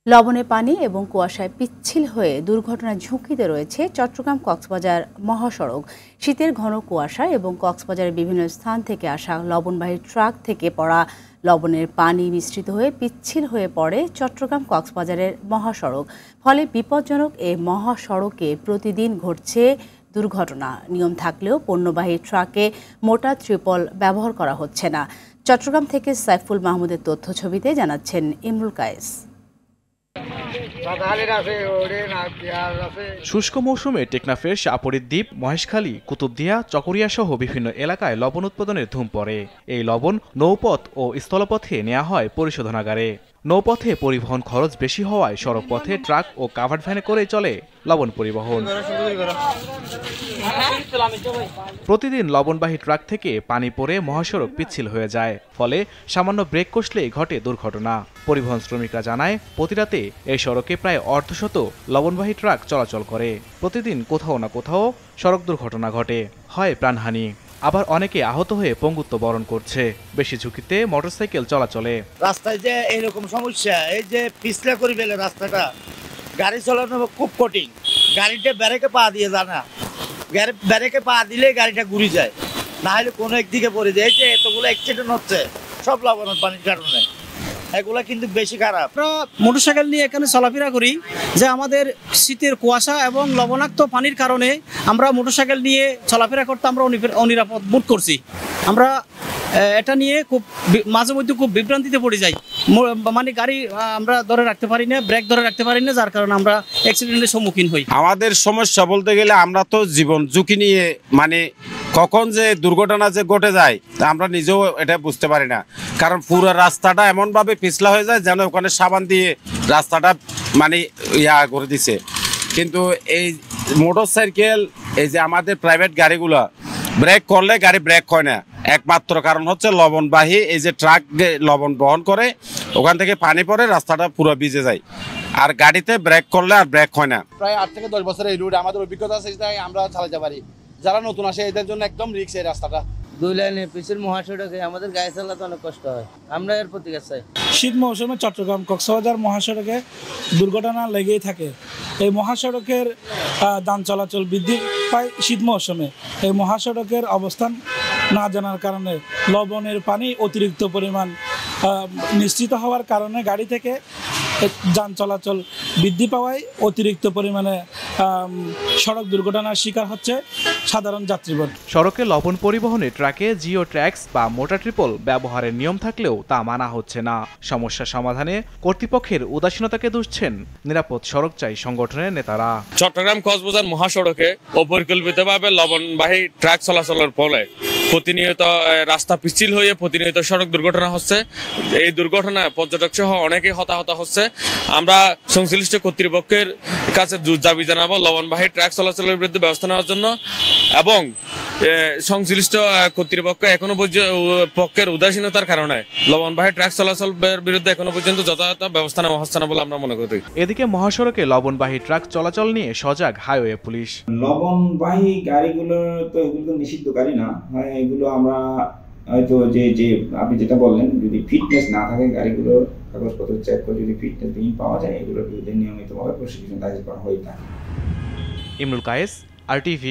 লবণে পানি এবং কুয়াশায় পিচ্ছিল হয়ে দুর্ঘটনার ঝুঁকিতে রয়েছে চট্টগ্রাম-কক্সবাজার মহাসড়ক। শীতের ঘন কুয়াশা এবং কক্সবাজারের বিভিন্ন স্থান থেকে আসা লবণবাহী ট্রাক থেকে পড়া লবণের পানি মিশ্রিত হয়ে পিচ্ছিল হয়ে পড়ে চট্টগ্রাম-কক্সবাজারের মহাসড়ক। ফলে বিপজ্জনক এই মহাসড়কে প্রতিদিন ঘটছে দুর্ঘটনা। নিয়ম থাকলেও পণ্যবাহী ট্রাকে মোটা ত্রিপল ব্যবহার করা হচ্ছে না। চট্টগ্রাম থেকে সাইফুল মাহমুদের তথ্য ছবিতে জানাচ্ছেন ইমরুল কায়েস। শুষ্ক মৌসুমে টেকনাফের শাহপরীর দ্বীপ, মহেশখালী, কুতুবদিয়া, চকরিয়া সহ বিভিন্ন এলাকায় লবণ উৎপাদনের ধুম পড়ে। এই লবণ নৌপথ ও স্থলপথে নেওয়া হয় পরিশোধনাগারে। নৌপথে পরিবহন খরচ বেশি হওয়ায় সড়ক পথে ট্রাক ও কাভার্ড ভ্যানে করে চলে লবণ পরিবহন। প্রতিদিন লবণবাহী ট্রাক থেকে পানি পড়ে মহাসড়ক পিচ্ছিল হয়ে যায়। ফলে সামান্য ব্রেক কষলেই ঘটে দুর্ঘটনা। পরিবহন শ্রমিকরা জানায়, প্রতিরাতে এই সড়কে প্রায় অর্ধশত লবণবাহী ট্রাক চলাচল করে। প্রতিদিন কোথাও না কোথাও সড়ক দুর্ঘটনা ঘটে, হয় প্রাণহানি। আবার অনেকে আহত হয়ে পঙ্গুত্ব বরণ করছে। বেশি ঝুঁকিতে মোটরসাইকেল চলাচলে। রাস্তায় যে এরকম সমস্যা, এই যে পিছলা করে ফেলে রাস্তাটা, গাড়ি চালানো খুব কঠিন। গাড়িটা ব্যারেকে পা দিয়ে যায় না, ব্যারেকে পা দিলে গাড়িটা ঘুরে যায়, না হলে কোনো একদিকে পড়ে যায়। এই যে এতগুলো অ্যাক্সিডেন্ট হচ্ছে সব লবণের পানির কারণে, এগুলা কিন্তু বেশি খারাপ। আমরা মোটরসাইকেল নিয়ে এখানে চলাফেরা করি, যে আমাদের শীতের কুয়াশা এবং লবণাক্ত পানির কারণে আমরা মোটরসাইকেল নিয়ে চলাফেরা করতে আমরা অনিরাপদ বোধ করছি। আমরা এটা নিয়ে খুব মাঝে মধ্যে খুব বিভ্রান্তিতে পড়ে যাই। মানে গাড়ি আমরা ধরে রাখতে পারি না, ব্রেক ধরে রাখতে পারি না, যার কারণে আমরা অ্যাক্সিডেন্টের সম্মুখীন হই। আমাদের সমস্যা বলতে গেলে আমরা তো জীবন ঝুঁকি নিয়ে, মানে কখন যে দুর্ঘটনা যে ঘটে যায় তা আমরা নিজেও এটা বুঝতে পারি না। কারণ পুরো রাস্তাটা এমনভাবে পিছলা হয়ে যায় যেন ওখানে সাবান দিয়ে রাস্তাটা মানে করে দিছে। কিন্তু এই মোটরসাইকেল, এই যে আমাদের প্রাইভেট গাড়িগুলো ব্রেক করলে গাড়ি ব্রেক হয় না, একমাত্র কারণ হচ্ছে লবণবাহী এই যে ট্রাক লবণ বহন করে, ওখান থেকে পানি পড়ে রাস্তাটা পুরো ভিজে যায়। আর গাড়িতে ব্রেক করলে আর ব্রেক হয় না। প্রায় 8 থেকে 10 বছরের এই রুট আমাদের অভিজ্ঞতা আছে, আমরা চালাতে পারি। যারা নতুন আসে এদের জন্য একদম রিস্ক এই রাস্তাটা। 2 লাইনের পিছের মহাসড়কে আমাদের গাড়ি চালাতে অনেক কষ্ট হয়, আমরা এর প্রতিকার চাই। শীত মৌসুমে চট্টগ্রাম কক্সবাজার মহাসড়কে দুর্ঘটনা লেগেই থাকে। এই মহাসড়কের যান চলাচল বৃদ্ধি পায় শীত মৌসুমে। এই মহাসড়কের অবস্থান না জানার কারণে লবণের পানি অতিরিক্ত পরিমাণ নিশ্চিত হওয়ার কারণে গাড়ি থেকে যান চলাচল বৃদ্ধি পাওয়ায় অতিরিক্ত পরিমাণে সড়ক দুর্ঘটনার শিকার হচ্ছে সাধারণ যাত্রীগণ। সড়কে লবণ পরিবহনে ট্রাকে জিও ট্র্যাক্স বা মোটা ট্রিপল ব্যবহারের নিয়ম থাকলেও তা মানা হচ্ছে না। সমস্যা সমাধানে কর্তৃপক্ষের উদাসীনতাকে দুষছেন নিরাপদ সড়ক চাই সংগঠনের নেতারা। চট্টগ্রাম কক্সবাজার মহাসড়কে অপরিকল্পিতভাবে লবণবাহী ট্রাক চলাচলের ফলে প্রতিনিয়ত রাস্তা পিচ্ছিল হয়ে প্রতিনিয়ত সড়ক দুর্ঘটনা হচ্ছে। এই দুর্ঘটনায় পর্যটক সহ অনেকেই হতাহত হচ্ছে। আমরা সংশ্লিষ্ট কর্তৃপক্ষের কাছে দাবি জানাবো লবণবাহী ট্রাক চলাচলের বিরুদ্ধে ব্যবস্থা নেওয়ার জন্য, এবং সংশ্লিষ্ট কর্তৃপক্ষ এখনো পক্ষের উদাসীনতার কারণে লবণবাহী ট্রাক চলাচলের বিরুদ্ধে এখনো পর্যন্ত যথাযথ ব্যবস্থা নেওয়া হচ্ছে না বলে আমরা মনে করি। এদিকে মহাসড়কে লবণবাহী ট্রাক চলাচল নিয়ে সজাগ হাইওয়ে পুলিশ। লবণবাহী গাড়িগুলো তো এগুলো তো নিষিদ্ধ গাড়ি না, হয় এগুলো আমরা হয়তো যে আপনি যেটা বললেন, যদি ফিটনেস না থাকে গাড়িগুলো কাগজপত্র চেক করে যদি ফিটনেস বিহীন পাওয়া যায়, এগুলোর বিরুদ্ধে নিয়মিতভাবে প্রসিকিউশন দায়ের করা হয়ে থাকে। ইমরুল কায়েস, RTV।